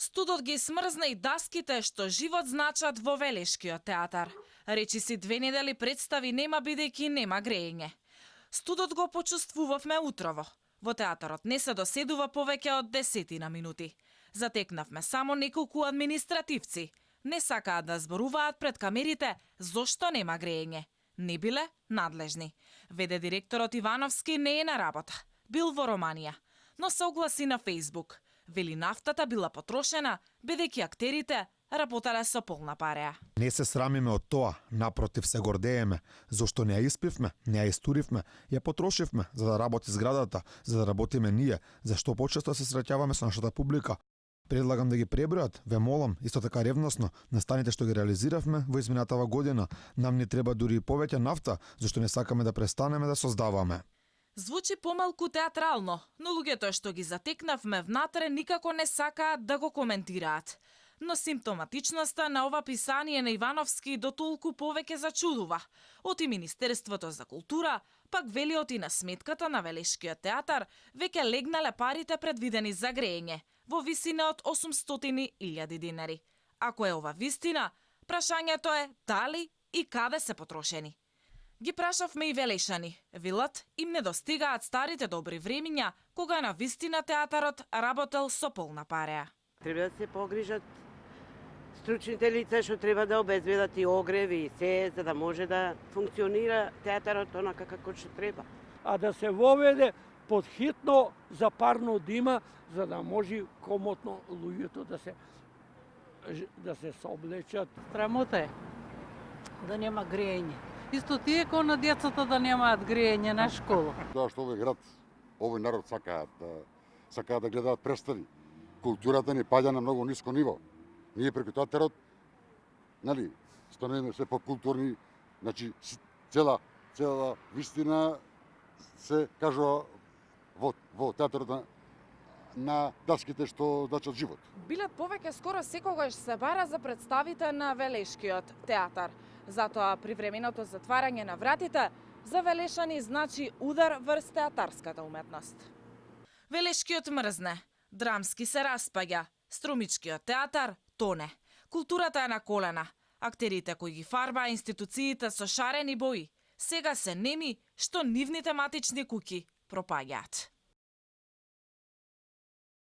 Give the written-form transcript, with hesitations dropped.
Студот ги смрзна и даските што живот значат во Велешкиот театар. Речи си 2 недели представи нема бидејќи нема греење. Студот го почувствувавме утрово. Во театарот не се доседува повеќе од 10 минути. Затекнавме само неколку административци. Не сакаат да зборуваат пред камерите зошто нема греење. Не биле надлежни. ВД директорот Ивановски не е на работа. Бил во Романија, но се огласи на Фејсбук. Вели нафтата била потрошена, бидејќи актерите работеле со полна пареа. Не се срамиме од тоа, напротив се гордееме, зашто не ја испивме, не ја истуривме, ја потрошивме за да работи зградата, за да работиме ние, зашто почесто се среќаваме со нашата публика. Предлагам да ги пребројат, ве молам, исто така ревносно, на станите што ги реализиравме во изминатава година. Нам не треба дури и повеќе нафта, зашто не сакаме да престанеме да создаваме. Звучи помалку театрално, но луѓето што ги затекнавме внатре никако не сакаат да го коментираат. Но симптоматичноста на ова писание на Ивановски дотолку повеќе зачудува. Оти Министерството за култура, пак вели оти на сметката на Велешкиот театар веќе легнале парите предвидени за греење, во висина од 800.000 динари. Ако е ова вистина, прашањето е дали и каде се потрошени. Ги прашавме и велешани. Велат, им не достигаат старите добри времиња, кога на вистина театарот работел со полна пареа. Треба да се погрижат стручните лица што треба да обезбедат и огреви и се, за да може да функционира театарот онака како што треба. А да се воведе подхитно за парно дима, за да може комотно луѓето да се соблечат. Срамота е да нема греење. Исто тие како на децата да немаат греење на школа. Тоа што овој град, овој народ сакаат да гледаат представи. Културата ни паѓа на многу ниско ниво. Ние преку театарот, нели, станеме се покултурни, значи цела вистина се кажува во театарот на даските што значат живот. Билет повеќе скоро секогаш се бара за представите на Велешкиот театар. Затоа привременото затварање на вратите за велешани значи удар врз театарската уметност. Велешкиот мрзне, драмски се распаѓа, струмичкиот театар тоне. Културата е на колена. Актерите кои ги фарбаа институциите со шарени бои, сега се неми што нивните матични куќи пропаѓаат.